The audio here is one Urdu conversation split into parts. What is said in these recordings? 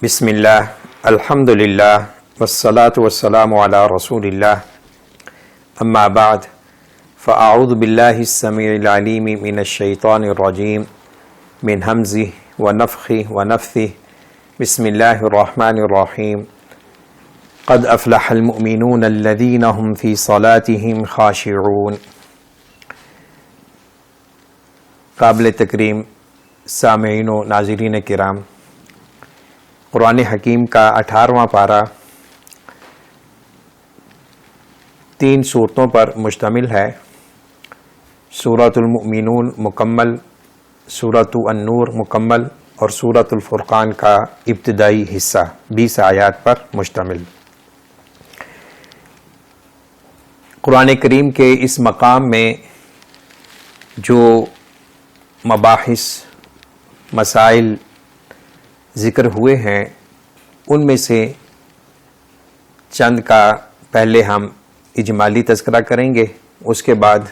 بسم اللہ الحمد للہ والصلاة والسلام علی رسول اللہ اما بعد فاعوذ باللہ السمیع العلیم من الشیطان الرجیم من ہمزہ ونفخہ ونفثہ بسم اللہ الرحمن الرحیم قد افلح المؤمنون الذین هم فی صلاتهم خاشعون۔ قابل تکریم سامعین و ناظرین کرام، قرآن حکیم کا 18واں پارہ 3 صورتوں پر مشتمل ہے۔ سورۃ المؤمنون مکمل، سورۃ النور مکمل اور سورۃ الفرقان کا ابتدائی حصہ 20 آیات پر مشتمل۔ قرآن کریم کے اس مقام میں جو مباحث مسائل ذکر ہوئے ہیں ان میں سے چند کا پہلے ہم اجمالی تذکرہ کریں گے، اس کے بعد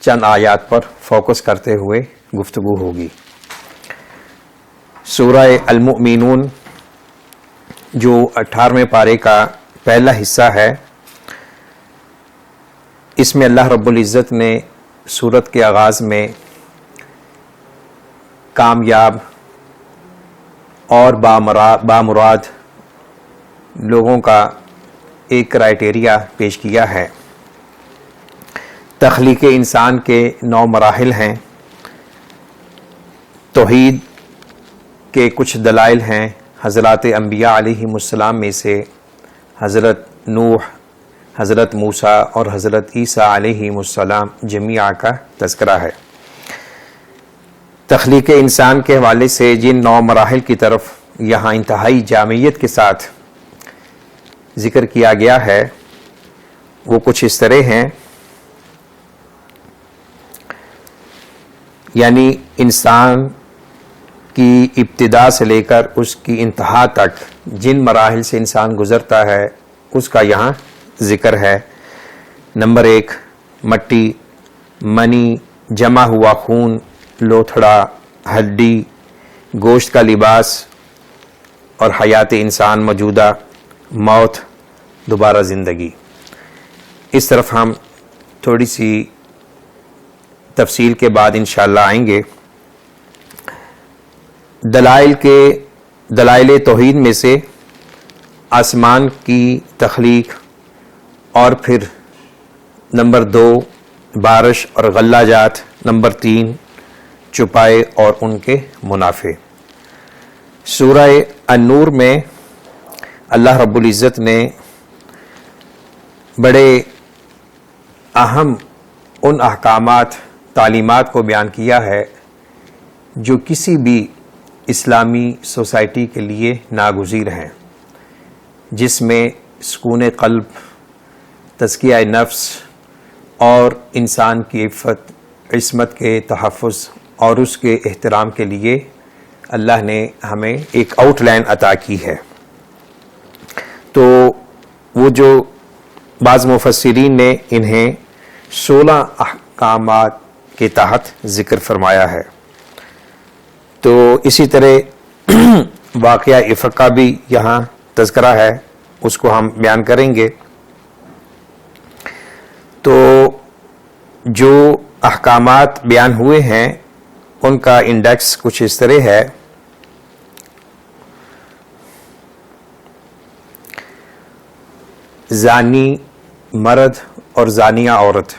چند آیات پر فوکس کرتے ہوئے گفتگو ہوگی۔ سورہ المؤمنون جو 18ویں پارے کا پہلا حصہ ہے، اس میں اللہ رب العزت نے سورت کے آغاز میں کامیاب اور بامراد لوگوں کا ایک کرائٹیریا پیش کیا ہے۔ تخلیق انسان کے 9 مراحل ہیں، توحید کے کچھ دلائل ہیں، حضرات انبیاء علیہم السلام میں سے حضرت نوح، حضرت موسیٰ اور حضرت عیسیٰ علیہم السلام جمیعہ کا تذکرہ ہے۔ تخلیق انسان کے حوالے سے جن 9 مراحل کی طرف یہاں انتہائی جامعیت کے ساتھ ذکر کیا گیا ہے وہ کچھ اس طرح ہیں، یعنی انسان کی ابتدا سے لے کر اس کی انتہا تک جن مراحل سے انسان گزرتا ہے اس کا یہاں ذکر ہے۔ نمبر 1، مٹی، منی، جمع ہوا خون، لوتھڑا، ہڈی، گوشت کا لباس اور حیات انسان موجودہ، موت، دوبارہ زندگی۔ اس طرف ہم تھوڑی سی تفصیل کے بعد انشاءاللہ آئیں گے۔ دلائل توحید میں سے آسمان کی تخلیق، اور پھر نمبر 2 بارش اور غلہ جات، نمبر 3 چپائے اور ان کے منافع۔ سورہ النور میں اللہ رب العزت نے بڑے اہم ان احکامات، تعلیمات کو بیان کیا ہے جو کسی بھی اسلامی سوسائٹی کے لیے ناگزیر ہیں، جس میں سکون قلب، تزکیہ نفس اور انسان کی عصمت کے تحفظ اور اس کے احترام کے لیے اللہ نے ہمیں ایک آؤٹ لائن عطا کی ہے۔ تو وہ جو بعض مفسرین نے انہیں 16 احکامات کے تحت ذکر فرمایا ہے۔ تو اسی طرح واقعہ افق کا بھی یہاں تذکرہ ہے، اس کو ہم بیان کریں گے۔ تو جو احکامات بیان ہوئے ہیں ان کا انڈیکس کچھ اس طرح ہے۔ زانی مرد اور زانیہ عورت،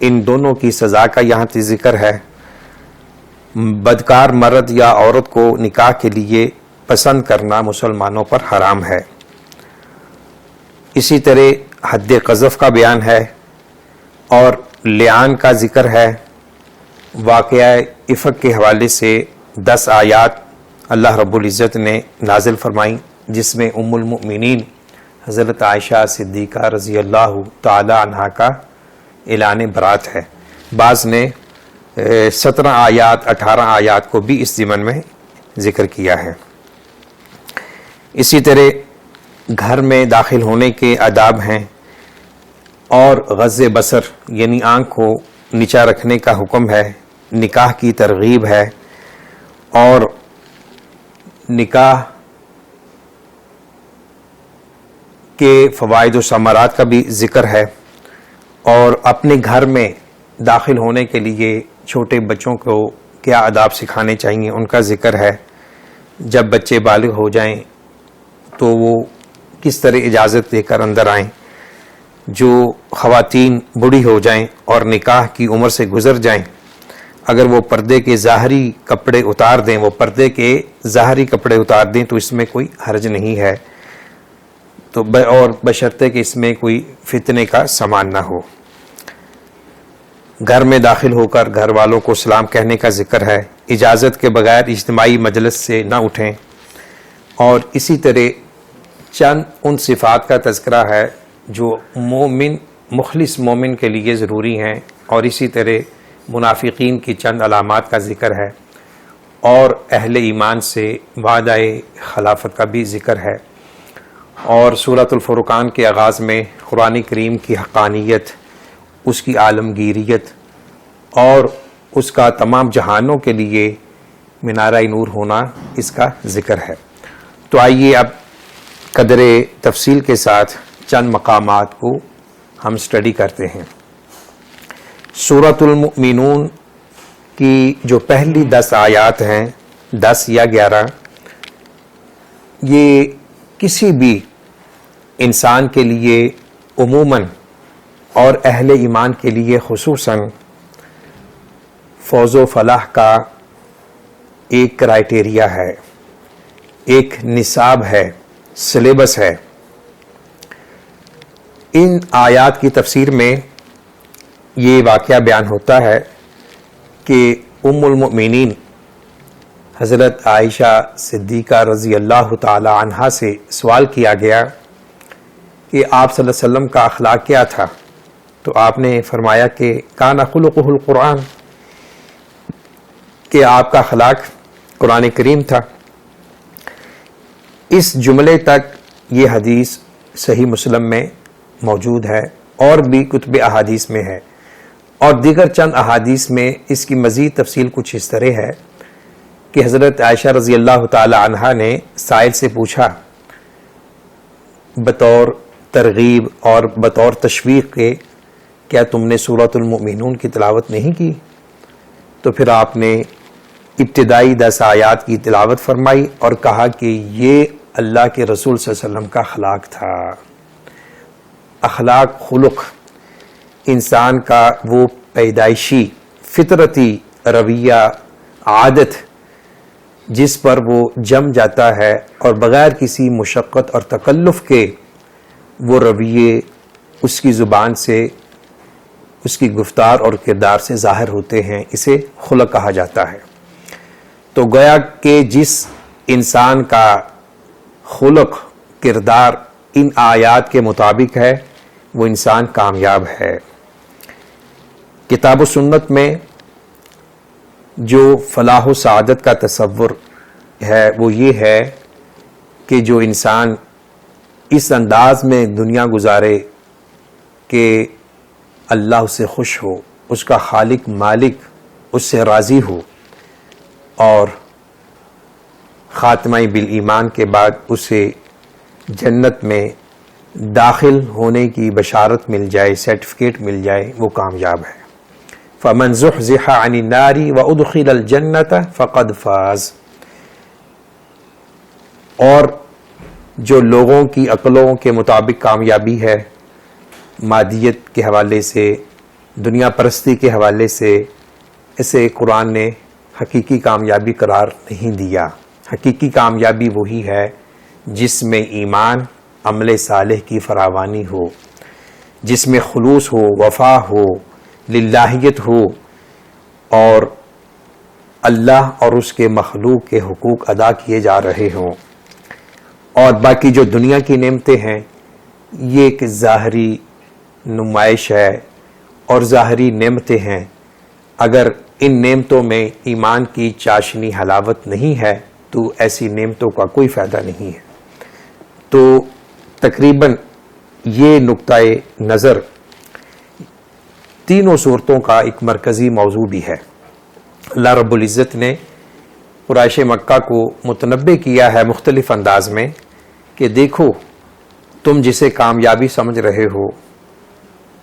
ان دونوں کی سزا کا یہاں ذکر ہے۔ بدکار مرد یا عورت کو نکاح کے لیے پسند کرنا مسلمانوں پر حرام ہے۔ اسی طرح حد قذف کا بیان ہے اور لعان کا ذکر ہے۔ واقعہ افق کے حوالے سے 10 آیات اللہ رب العزت نے نازل فرمائیں، جس میں ام المؤمنین حضرت عائشہ صدیقہ رضی اللہ تعالی عنہا کا اعلان برات ہے۔ بعض نے 17 آیات 18 آیات کو بھی اس ضمن میں ذکر کیا ہے۔ اسی طرح گھر میں داخل ہونے کے آداب ہیں اور غض بصر یعنی آنکھ کو نیچا رکھنے کا حکم ہے، نکاح کی ترغیب ہے، اور نکاح کے فوائد و ثمرات کا بھی ذکر ہے، اور اپنے گھر میں داخل ہونے کے لیے چھوٹے بچوں کو کیا آداب سکھانے چاہیے ان کا ذکر ہے۔ جب بچے بالغ ہو جائیں تو وہ کس طرح اجازت لے کر اندر آئیں، جو خواتین بوڑھی ہو جائیں اور نکاح کی عمر سے گزر جائیں، اگر وہ پردے کے ظاہری کپڑے اتار دیں، وہ پردے کے ظاہری کپڑے اتار دیں تو اس میں کوئی حرج نہیں ہے، تو اور بشرطے کہ اس میں کوئی فتنے کا سامان نہ ہو۔ گھر میں داخل ہو کر گھر والوں کو سلام کہنے کا ذکر ہے، اجازت کے بغیر اجتماعی مجلس سے نہ اٹھیں، اور اسی طرح چند ان صفات کا تذکرہ ہے جو مومن، مخلص مومن کے لیے ضروری ہیں، اور اسی طرح منافقین کی چند علامات کا ذکر ہے، اور اہل ایمان سے وعدہ خلافت کا بھی ذکر ہے۔ اور سورۃ الفرقان کے آغاز میں قرآن کریم کی حقانیت، اس کی عالمگیریت اور اس کا تمام جہانوں کے لیے منارہ نور ہونا، اس کا ذکر ہے۔ تو آئیے اب قدر تفصیل کے ساتھ چند مقامات کو ہم اسٹڈی کرتے ہیں۔ سورۃ المؤمنون کی جو پہلی 10 آیات ہیں، 10 یا 11، یہ کسی بھی انسان کے لیے عموماً اور اہل ایمان کے لیے خصوصاً فوز و فلاح کا ایک کرائٹیریا ہے، ایک نصاب ہے، سلیبس ہے۔ ان آیات کی تفسیر میں یہ واقعہ بیان ہوتا ہے کہ ام المؤمنین حضرت عائشہ صدیقہ رضی اللہ تعالی عنہا سے سوال کیا گیا کہ آپ صلی اللہ علیہ وسلم کا اخلاق کیا تھا، تو آپ نے فرمایا کہ کان خلقہ القرآن، کہ آپ کا اخلاق قرآن کریم تھا۔ اس جملے تک یہ حدیث صحیح مسلم میں موجود ہے، اور بھی کتب احادیث میں ہے، اور دیگر چند احادیث میں اس کی مزید تفصیل کچھ اس طرح ہے کہ حضرت عائشہ رضی اللہ تعالی عنہا نے سائل سے پوچھا بطور ترغیب اور بطور تشویق کے، کیا تم نے سورۃ المؤمنون کی تلاوت نہیں کی؟ تو پھر آپ نے ابتدائی 10 آیات کی تلاوت فرمائی اور کہا کہ یہ اللہ کے رسول صلی اللہ علیہ وسلم کا اخلاق تھا۔ اخلاق، خلق، انسان کا وہ پیدائشی فطرتی رویہ، عادت جس پر وہ جم جاتا ہے، اور بغیر کسی مشقت اور تکلف کے وہ رویے اس کی زبان سے، اس کی گفتار اور کردار سے ظاہر ہوتے ہیں، اسے خلق کہا جاتا ہے۔ تو گویا کہ جس انسان کا خلق، کردار ان آیات کے مطابق ہے، وہ انسان کامیاب ہے۔ کتاب و سنت میں جو فلاح و سعادت کا تصور ہے وہ یہ ہے کہ جو انسان اس انداز میں دنیا گزارے کہ اللہ اس سے خوش ہو، اس کا خالق مالک اس سے راضی ہو، اور خاتمہ بالایمان کے بعد اسے جنت میں داخل ہونے کی بشارت مل جائے، سرٹیفکیٹ مل جائے، وہ کامیاب ہے۔ فَمَنْ زُحْزِحَ عَنِ النَّارِ وَأُدْخِلَ الْجَنَّةَ فَقَدْ فَازَ۔ اور جو لوگوں کی عقلوں کے مطابق کامیابی ہے، مادیت کے حوالے سے، دنیا پرستی کے حوالے سے، اسے قرآن نے حقیقی کامیابی قرار نہیں دیا۔ حقیقی کامیابی وہی ہے جس میں ایمان، عمل صالح کی فراوانی ہو، جس میں خلوص ہو، وفا ہو، للہیت ہو، اور اللہ اور اس کے مخلوق کے حقوق ادا کیے جا رہے ہوں۔ اور باقی جو دنیا کی نعمتیں ہیں، یہ ایک ظاہری نمائش ہے اور ظاہری نعمتیں ہیں۔ اگر ان نعمتوں میں ایمان کی چاشنی حلاوت نہیں ہے تو ایسی نعمتوں کا کوئی فائدہ نہیں ہے۔ تو تقریباً یہ نقطۂ نظر تینوں صورتوں کا ایک مرکزی موضوع بھی ہے۔ اللہ رب العزت نے قریش مکہ کو متنبہ کیا ہے مختلف انداز میں کہ دیکھو تم جسے کامیابی سمجھ رہے ہو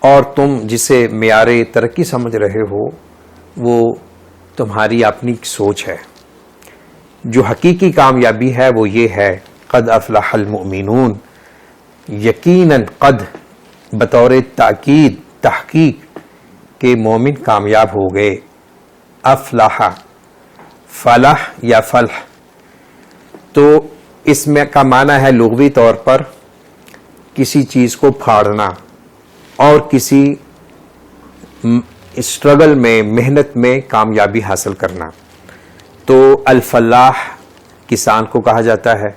اور تم جسے معیار ترقی سمجھ رہے ہو وہ تمہاری اپنی سوچ ہے. جو حقیقی کامیابی ہے وہ یہ ہے قد افلح المؤمنون، یقیناً قد بطور تاکید تحقیق کہ مومن کامیاب ہو گئے. افلح، فلاح یا فلح، تو اس میں کا معنی ہے لغوی طور پر کسی چیز کو پھاڑنا اور کسی اسٹرگل میں، محنت میں کامیابی حاصل کرنا. تو الفلاح کسان کو کہا جاتا ہے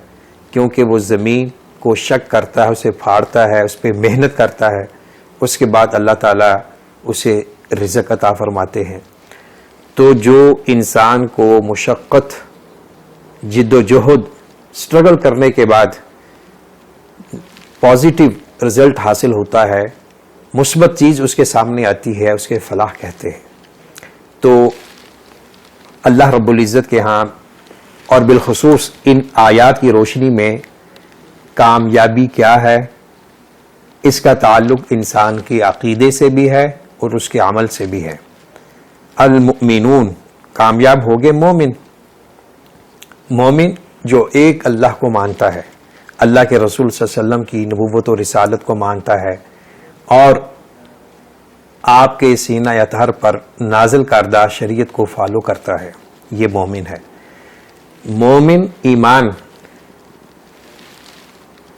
کیونکہ وہ زمین کو شک کرتا ہے، اسے پھاڑتا ہے، اس پہ محنت کرتا ہے، اس کے بعد اللہ تعالیٰ اسے رزق عطا فرماتے ہیں. تو جو انسان کو مشقت، جد و جہد، اسٹرگل کرنے کے بعد پازیٹیو رزلٹ حاصل ہوتا ہے، مثبت چیز اس کے سامنے آتی ہے، اس کے فلاح کہتے ہیں. تو اللہ رب العزت کے ہاں اور بالخصوص ان آیات کی روشنی میں کامیابی کیا ہے، اس کا تعلق انسان کے عقیدے سے بھی ہے اور اس کے عمل سے بھی ہے. المؤمنون، کامیاب ہوگے مومن. مومن جو ایک اللہ کو مانتا ہے، اللہ کے رسول صلی اللہ علیہ وسلم کی نبوت و رسالت کو مانتا ہے اور آپ کے سینہ اطہر پر نازل کردہ شریعت کو فالو کرتا ہے، یہ مومن ہے. مومن ایمان،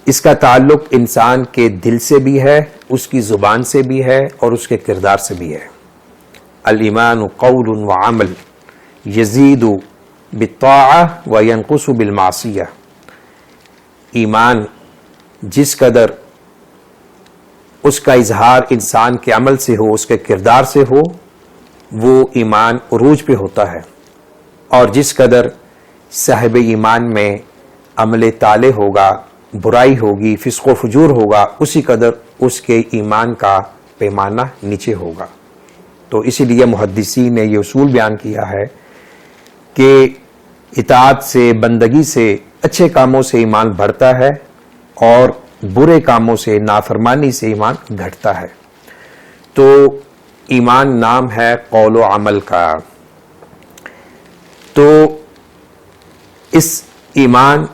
اس کا تعلق انسان کے دل سے بھی ہے، اس کی زبان سے بھی ہے اور اس کے کردار سے بھی ہے. الایمان قول وعمل یزید بالطاعہ وینقص بالمعصیہ. ایمان جس قدر اس کا اظہار انسان کے عمل سے ہو، اس کے کردار سے ہو، وہ ایمان عروج پہ ہوتا ہے، اور جس قدر صاحب ایمان میں عمل طالع ہوگا، برائی ہوگی، فسق و فجور ہوگا، اسی قدر اس کے ایمان کا پیمانہ نیچے ہوگا. تو اسی لیے محدثین نے یہ اصول بیان کیا ہے کہ اطاعت سے، بندگی سے، اچھے کاموں سے ایمان بڑھتا ہے اور برے کاموں سے، نافرمانی سے ایمان گھٹتا ہے. تو ایمان نام ہے قول و عمل کا. تو اس ایمان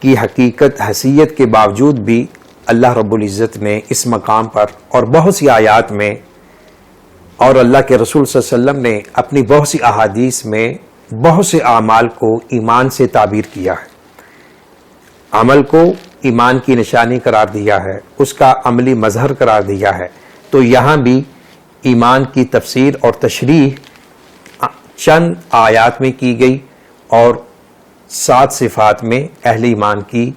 کی حقیقت، حیثیت کے باوجود بھی اللہ رب العزت نے اس مقام پر اور بہت سی آیات میں اور اللہ کے رسول صلی اللہ علیہ وسلم نے اپنی بہت سی احادیث میں بہت سے اعمال کو ایمان سے تعبیر کیا ہے. عمل کو ایمان کی نشانی قرار دیا ہے، اس کا عملی مظہر قرار دیا ہے. تو یہاں بھی ایمان کی تفسیر اور تشریح چند آیات میں کی گئی اور 7 صفات میں اہل ایمان کی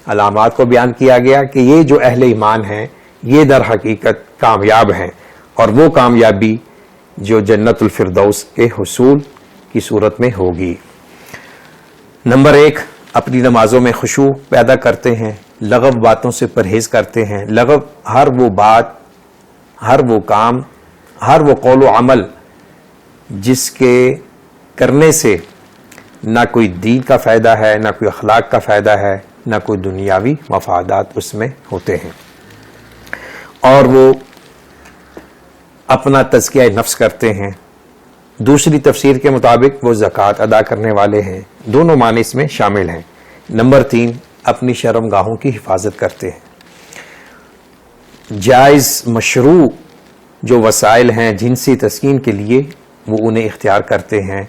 علامات کو بیان کیا گیا کہ یہ جو اہل ایمان ہیں یہ در حقیقت کامیاب ہیں، اور وہ کامیابی جو جنت الفردوس کے حصول کی صورت میں ہوگی. نمبر 1، اپنی نمازوں میں خشوع پیدا کرتے ہیں، لغو باتوں سے پرہیز کرتے ہیں. لغو ہر وہ بات، ہر وہ کام، ہر وہ قول و عمل جس کے کرنے سے نہ کوئی دین کا فائدہ ہے، نہ کوئی اخلاق کا فائدہ ہے، نہ کوئی دنیاوی مفادات اس میں ہوتے ہیں. اور وہ اپنا تزکیہ نفس کرتے ہیں. دوسری تفسیر کے مطابق وہ زکوٰۃ ادا کرنے والے ہیں. دونوں معنی اس میں شامل ہیں. نمبر 3، اپنی شرمگاہوں کی حفاظت کرتے ہیں. جائز مشروع جو وسائل ہیں جنسی تسکین کے لیے وہ انہیں اختیار کرتے ہیں،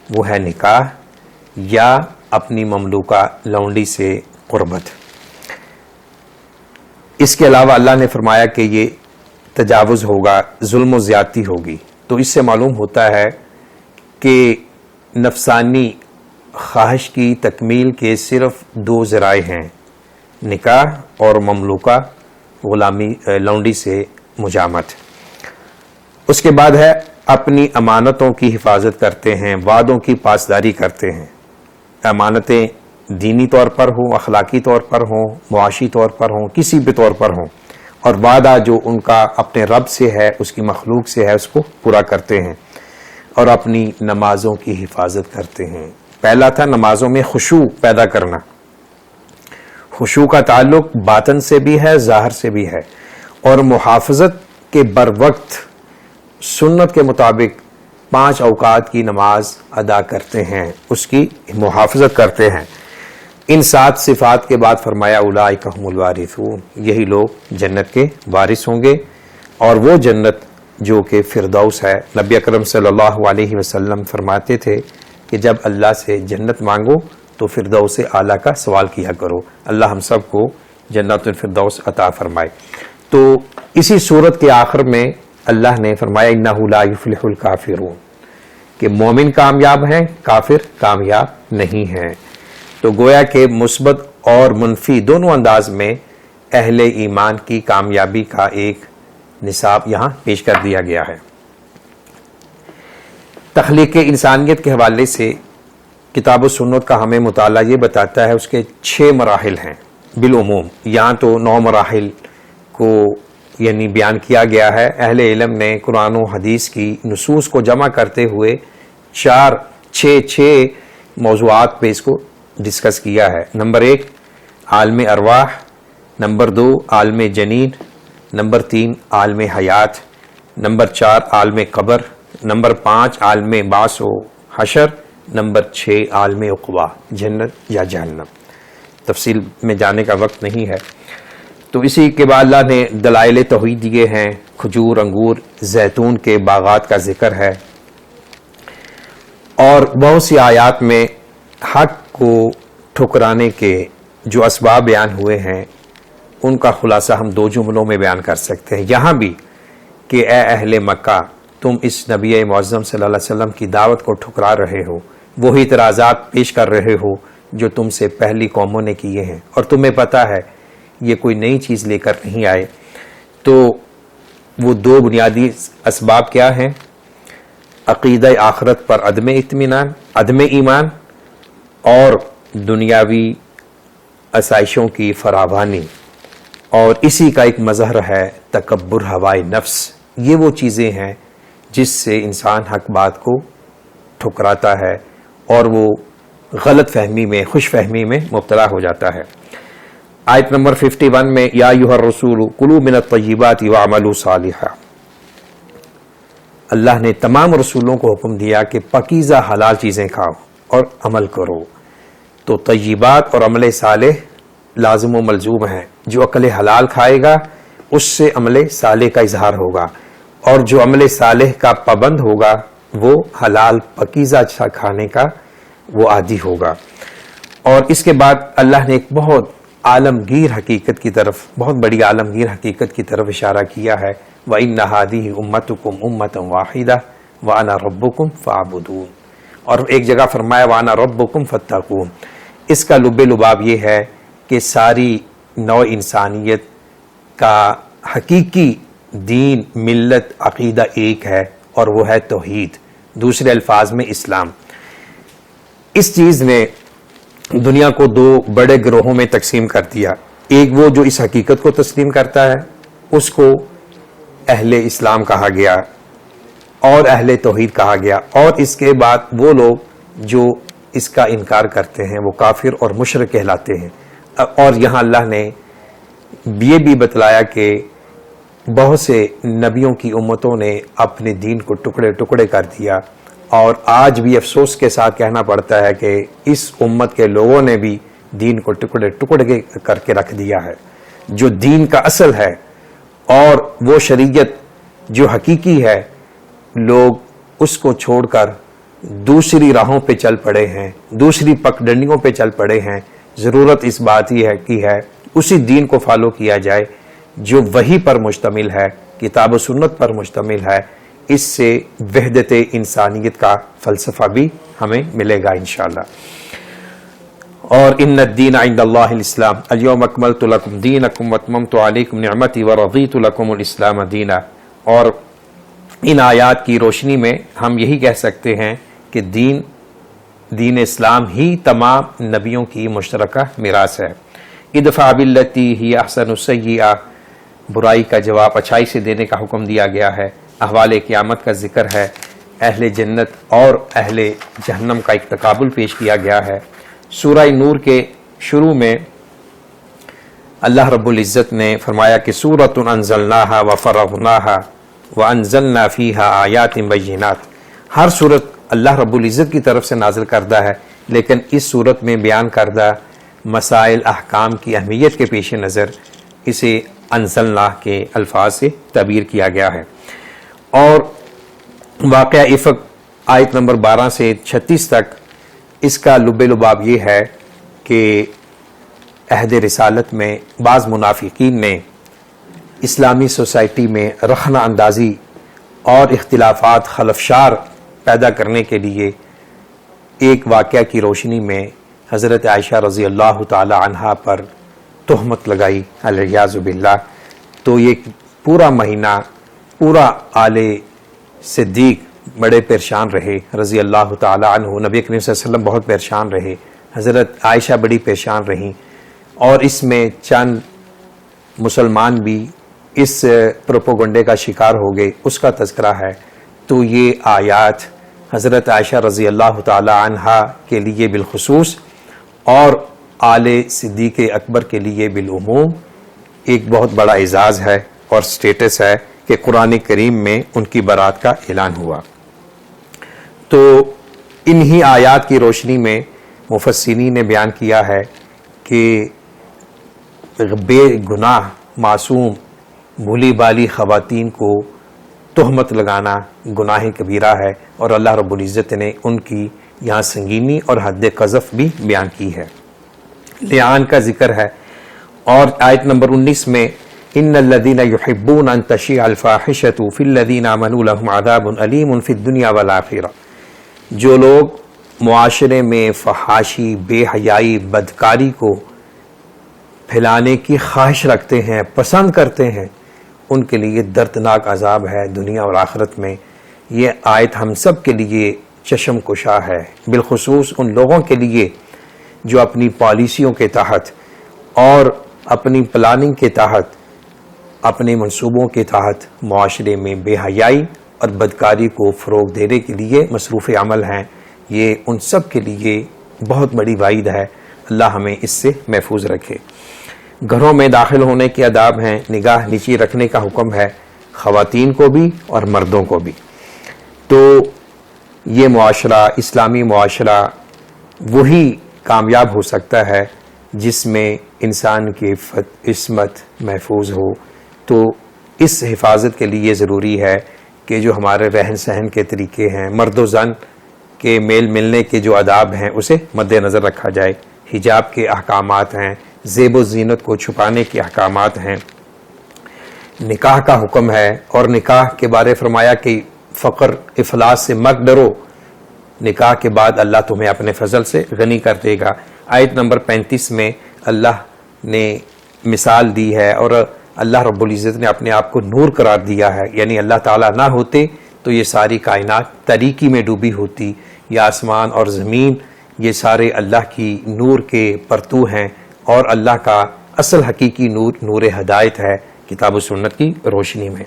وہ ہے نکاح یا اپنی مملوکہ لونڈی سے قربت. اس کے علاوہ اللہ نے فرمایا کہ یہ تجاوز ہوگا، ظلم و زیادتی ہوگی. تو اس سے معلوم ہوتا ہے کہ نفسانی خواہش کی تکمیل کے صرف 2 ذرائع ہیں، نکاح اور مملوکہ غلامی لونڈی سے مجامت. اس کے بعد ہے اپنی امانتوں کی حفاظت کرتے ہیں، وعدوں کی پاسداری کرتے ہیں. امانتیں دینی طور پر ہوں، اخلاقی طور پر ہوں، معاشی طور پر ہوں، کسی بھی طور پر ہوں، اور وعدہ جو ان کا اپنے رب سے ہے، اس کی مخلوق سے ہے، اس کو پورا کرتے ہیں. اور اپنی نمازوں کی حفاظت کرتے ہیں. پہلا تھا نمازوں میں خشوع پیدا کرنا. خشوع کا تعلق باطن سے بھی ہے، ظاہر سے بھی ہے، اور محافظت کے بر وقت سنت کے مطابق 5 اوقات کی نماز ادا کرتے ہیں، اس کی محافظت کرتے ہیں۔ ان 7 صفات کے بعد فرمایا اولئک هم الوارثون، یہی لوگ جنت کے وارث ہوں گے، اور وہ جنت جو کہ فردوس ہے۔ نبی اکرم صلی اللہ علیہ وسلم فرماتے تھے کہ جب اللہ سے جنت مانگو تو فردوس اعلیٰ کا سوال کیا کرو، اللہ ہم سب کو جنت الفردوس عطا فرمائے۔ تو اسی صورت کے آخر میں اللہ نے فرمایا انہ لا یفلح الکافرون، کہ مومن کامیاب ہیں، کافر کامیاب نہیں ہیں۔ تو گویا کہ مثبت اور منفی دونوں انداز میں اہل ایمان کی کامیابی کا ایک نصاب یہاں پیش کر دیا گیا ہے۔ تخلیق انسانیت کے حوالے سے کتاب و سنت کا ہمیں مطالعہ یہ بتاتا ہے اس کے 6 مراحل ہیں بالعموم، یہاں تو 9 مراحل کو یعنی بیان کیا گیا ہے۔ اہل علم نے قرآن و حدیث کی نصوص کو جمع کرتے ہوئے 6 موضوعات پہ اس کو ڈسکس کیا ہے۔ نمبر 1 عالم ارواح، نمبر 2 عالم جنین، نمبر 3 عالم حیات، نمبر 4 عالم قبر، نمبر 5 عالم بعث و حشر، نمبر 6 عالم عقبہ، جنت یا جہنم۔ تفصیل میں جانے کا وقت نہیں ہے۔ تو اسی کے بعد اللہ نے دلائل توحید دیے ہیں، کھجور، انگور، زیتون کے باغات کا ذکر ہے، اور بہت سی آیات میں حق کو ٹھکرانے کے جو اسباب بیان ہوئے ہیں ان کا خلاصہ ہم 2 جملوں میں بیان کر سکتے ہیں۔ یہاں بھی کہ اے اہل مکہ، تم اس نبی معظم صلی اللہ علیہ وسلم کی دعوت کو ٹھکرا رہے ہو، وہی اعتراضات پیش کر رہے ہو جو تم سے پہلی قوموں نے کیے ہیں، اور تمہیں پتہ ہے یہ کوئی نئی چیز لے کر نہیں آئے۔ تو وہ 2 بنیادی اسباب کیا ہیں؟ عقیدہ آخرت پر عدم اطمینان، عدم ایمان، اور دنیاوی آسائشوں کی فراوانی، اور اسی کا ایک مظہر ہے تکبر، ہوائے نفس۔ یہ وہ چیزیں ہیں جس سے انسان حق بات کو ٹھکراتا ہے اور وہ غلط فہمی میں، خوش فہمی میں مبتلا ہو جاتا ہے۔ آیت نمبر 51 میں یا ایھا الرسول کلوا من الطیبات واعملوا صالحا، اللہ نے تمام رسولوں کو حکم دیا کہ پاکیزہ حلال چیزیں کھاؤ اور عمل کرو۔ تو طیبات اور عمل صالح لازم و ملزوم ہیں۔ جو عقل حلال کھائے گا اس سے عمل صالح کا اظہار ہوگا، اور جو عمل صالح کا پابند ہوگا وہ حلال پاکیزہ اچھا کھانے کا وہ عادی ہوگا۔ اور اس کے بعد اللہ نے ایک بہت عالمگیر حقیقت کی طرف، بہت بڑی عالمگیر حقیقت کی طرف اشارہ کیا ہے، وَإِنَّ هَٰذِهِ أُمَّتُكُمْ أُمَّةً وَاحِدَةً وَأَنَا رَبُّكُمْ فَاعْبُدُونِ، اور ایک جگہ فرمایا وَأَنَا رَبُّكُمْ فَاتَّقُونِ۔ اس کا لب لباب یہ ہے کہ ساری نوع انسانیت کا حقیقی دین، ملت، عقیدہ ایک ہے، اور وہ ہے توحید، دوسرے الفاظ میں اسلام۔ اس چیز نے دنیا کو 2 بڑے گروہوں میں تقسیم کر دیا۔ ایک وہ جو اس حقیقت کو تسلیم کرتا ہے، اس کو اہل اسلام کہا گیا اور اہل توحید کہا گیا، اور اس کے بعد وہ لوگ جو اس کا انکار کرتے ہیں وہ کافر اور مشرک کہلاتے ہیں۔ اور یہاں اللہ نے یہ بھی بتلایا کہ بہت سے نبیوں کی امتوں نے اپنے دین کو ٹکڑے ٹکڑے کر دیا، اور آج بھی افسوس کے ساتھ کہنا پڑتا ہے کہ اس امت کے لوگوں نے بھی دین کو ٹکڑے ٹکڑے کر کے رکھ دیا ہے۔ جو دین کا اصل ہے اور وہ شریعت جو حقیقی ہے، لوگ اس کو چھوڑ کر دوسری راہوں پہ چل پڑے ہیں، دوسری پگڈنڈیوں پہ چل پڑے ہیں۔ ضرورت اس بات ہی ہے کی ہے اسی دین کو فالو کیا جائے جو وحی پر مشتمل ہے، کتاب و سنت پر مشتمل ہے۔ اس سے وحدت انسانیت کا فلسفہ بھی ہمیں ملے گا انشاءاللہ۔ اور ان الدین عند اللہ الاسلام الیوم اکملت لکم دینکم واتممت علیکم نعمتی ورضیت لکم الاسلام دینا۔ اور ان آیات کی روشنی میں ہم یہی کہہ سکتے ہیں کہ دین اسلام ہی تمام نبیوں کی مشترکہ میراث ہے۔ ادفع باللتی ہی احسن السیئہ، برائی کا جواب اچھائی سے دینے کا حکم دیا گیا ہے۔ احوال قیامت کا ذکر ہے، اہل جنت اور اہل جہنم کا ایک تقابل پیش کیا گیا ہے۔ سورہ نور کے شروع میں اللہ رب العزت نے فرمایا کہ سورۃ انزلناہا وفرغناہا وانزلنا فیہا آیات بینات، ہر صورت اللہ رب العزت کی طرف سے نازل کردہ ہے، لیکن اس صورت میں بیان کردہ مسائل احکام کی اہمیت کے پیش نظر اسے انزلنا کے الفاظ سے تعبیر کیا گیا ہے۔ اور واقعہ افق آیت نمبر 12 سے 36 تک اس کا لب لباب یہ ہے کہ عہد رسالت میں بعض منافقین نے اسلامی سوسائٹی میں رخنہ اندازی اور اختلافات خلفشار پیدا کرنے کے لیے ایک واقعہ کی روشنی میں حضرت عائشہ رضی اللہ تعالی عنہا پر تہمت لگائی علیہ باللہ۔ تو یہ پورا مہینہ پورا آل صدیق بڑے پریشان رہے رضی اللہ تعالی عنہ، نبی کریم صلی اللہ علیہ وسلم بہت پریشان رہے، حضرت عائشہ بڑی پریشان رہیں، اور اس میں چند مسلمان بھی اس پروپوگنڈے کا شکار ہو گئے، اس کا تذکرہ ہے۔ تو یہ آیات حضرت عائشہ رضی اللہ تعالی عنہا کے لیے بالخصوص اور آل صدیق اکبر کے لیے بالعموم ایک بہت بڑا اعزاز ہے اور سٹیٹس ہے کہ قرآن کریم میں ان کی برات کا اعلان ہوا۔ تو انہی آیات کی روشنی میں مفسرین نے بیان کیا ہے کہ بے گناہ معصوم بھولی بالی خواتین کو تہمت لگانا گناہ کبیرہ ہے، اور اللہ رب العزت نے ان کی یہاں سنگینی اور حد قذف بھی بیان کی ہے۔ لعان کا ذکر ہے، اور آیت نمبر 19 میں ان الذین یحبون ان تشیع الفاحشۃ فی الذین آمنوا لهم عذاب علیم فی الدنیا والآخرہ، جو لوگ معاشرے میں فحاشی، بے حیائی، بدکاری کو پھیلانے کی خواہش رکھتے ہیں، پسند کرتے ہیں، ان کے لیے دردناک عذاب ہے دنیا اور آخرت میں۔ یہ آیت ہم سب کے لیے چشم کشا ہے، بالخصوص ان لوگوں کے لیے جو اپنی پالیسیوں کے تحت اور اپنی پلاننگ کے تحت، اپنے منصوبوں کے تحت معاشرے میں بے حیائی اور بدکاری کو فروغ دینے کے لیے مصروف عمل ہیں۔ یہ ان سب کے لیے بہت بڑی وعید ہے، اللہ ہمیں اس سے محفوظ رکھے۔ گھروں میں داخل ہونے کے آداب ہیں، نگاہ نیچی رکھنے کا حکم ہے، خواتین کو بھی اور مردوں کو بھی۔ تو یہ معاشرہ، اسلامی معاشرہ وہی کامیاب ہو سکتا ہے جس میں انسان کی عصمت محفوظ ہو۔ تو اس حفاظت کے لیے ضروری ہے کہ جو ہمارے رہن سہن کے طریقے ہیں، مرد و زن کے میل ملنے کے جو آداب ہیں اسے مد نظر رکھا جائے، حجاب کے احکامات ہیں، زیب و زینت کو چھپانے کے احکامات ہیں، نکاح کا حکم ہے، اور نکاح کے بارے فرمایا کہ فقر افلاس سے مت ڈرو، نکاح کے بعد اللہ تمہیں اپنے فضل سے غنی کر دے گا۔ آیت نمبر 35 میں اللہ نے مثال دی ہے، اور اللہ رب العزت نے اپنے آپ کو نور قرار دیا ہے، یعنی اللہ تعالیٰ نہ ہوتے تو یہ ساری کائنات تاریکی میں ڈوبی ہوتی، یہ آسمان اور زمین یہ سارے اللہ کی نور کے پرتو ہیں، اور اللہ کا اصل حقیقی نور نور ہدایت ہے کتاب و سنت کی روشنی میں۔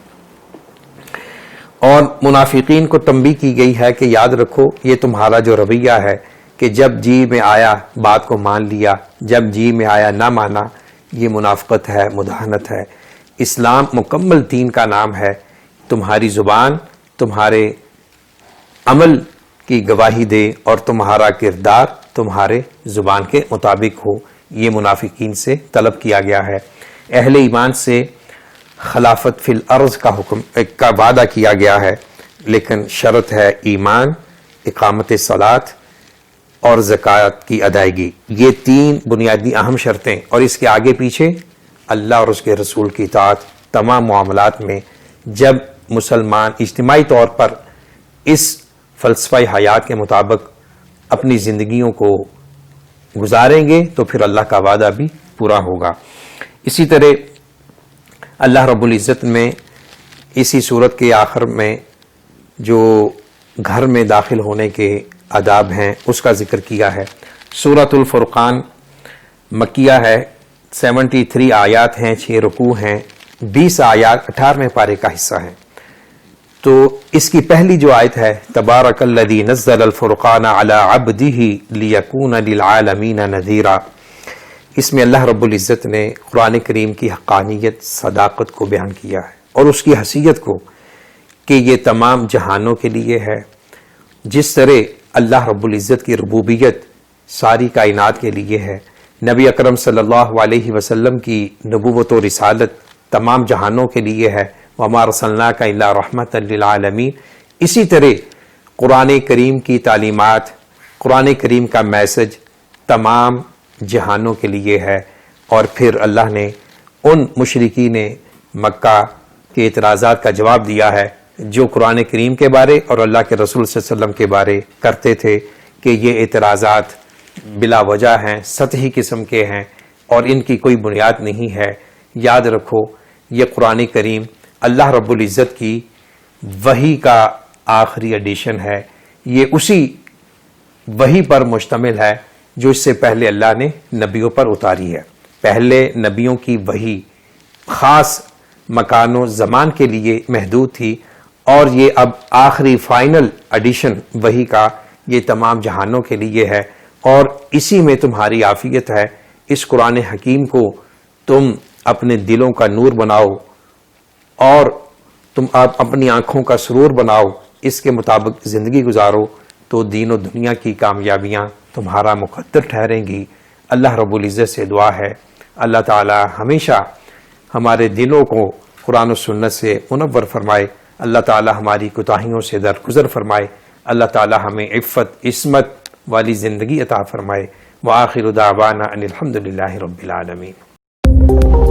اور منافقین کو تنبیہ کی گئی ہے کہ یاد رکھو یہ تمہارا جو رویہ ہے کہ جب جی میں آیا بات کو مان لیا، جب جی میں آیا نہ مانا، یہ منافقت ہے، مداہنت ہے۔ اسلام مکمل دین کا نام ہے، تمہاری زبان تمہارے عمل کی گواہی دے اور تمہارا کردار تمہارے زبان کے مطابق ہو، یہ منافقین سے طلب کیا گیا ہے۔ اہل ایمان سے خلافت فی الارض کا حکم کا وعدہ کیا گیا ہے، لیکن شرط ہے ایمان، اقامت صلاۃ اور زکوٰۃ کی ادائیگی، یہ تین بنیادی اہم شرطیں، اور اس کے آگے پیچھے اللہ اور اس کے رسول کی اطاعت تمام معاملات میں۔ جب مسلمان اجتماعی طور پر اس فلسفہ حیات کے مطابق اپنی زندگیوں کو گزاریں گے تو پھر اللہ کا وعدہ بھی پورا ہوگا۔ اسی طرح اللہ رب العزت میں اسی صورت کے آخر میں جو گھر میں داخل ہونے کے آداب ہیں اس کا ذکر کیا ہے۔ سورۃ الفرقان مکیہ ہے، 73 آیات ہیں، 6 رکوع ہیں، 20 آیات 18ویں پارے کا حصہ ہیں۔ تو اس کی پہلی جو آیت ہے تبارک الذی نزل الفرقان علی عبدہ لیکون للعالمین نذیرا، اس میں اللہ رب العزت نے قرآن کریم کی حقانیت، صداقت کو بیان کیا ہے اور اس کی حیثیت کو کہ یہ تمام جہانوں کے لیے ہے۔ جس طرح اللہ رب العزت کی ربوبیت ساری کائنات کے لیے ہے، نبی اکرم صلی اللہ علیہ وسلم کی نبوت و رسالت تمام جہانوں کے لیے ہے، وَمَا أَرْسَلْنَاكَ إِلَّا رَحْمَةً لِّلْعَالَمِينَ۔ اسی طرح قرآن کریم کی تعلیمات، قرآن کریم کا میسج تمام جہانوں کے لیے ہے۔ اور پھر اللہ نے ان مشرکین مکہ کے اعتراضات کا جواب دیا ہے جو قرآن کریم کے بارے اور اللہ کے رسول صلی اللہ علیہ وسلم کے بارے کرتے تھے کہ یہ اعتراضات بلا وجہ ہیں، سطحی قسم کے ہیں اور ان کی کوئی بنیاد نہیں ہے۔ یاد رکھو یہ قرآن کریم اللہ رب العزت کی وحی کا آخری ایڈیشن ہے، یہ اسی وحی پر مشتمل ہے جو اس سے پہلے اللہ نے نبیوں پر اتاری ہے۔ پہلے نبیوں کی وحی خاص مکان و زمان کے لیے محدود تھی، اور یہ اب آخری فائنل ایڈیشن وحی کا یہ تمام جہانوں کے لیے ہے، اور اسی میں تمہاری عافیت ہے۔ اس قرآن حکیم کو تم اپنے دلوں کا نور بناؤ اور تم اپنی آنکھوں کا سرور بناؤ، اس کے مطابق زندگی گزارو تو دین و دنیا کی کامیابیاں تمہارا مقدر ٹھہریں گی۔ اللہ رب العزت سے دعا ہے اللہ تعالی ہمیشہ ہمارے دلوں کو قرآن و سنت سے منور فرمائے، اللہ تعالی ہماری کوتاہیوں سے درگزر فرمائے، اللہ تعالی ہمیں عفت عصمت والی زندگی عطا فرمائے۔ وآخر دعوانا ان الحمد للہ رب العالمین۔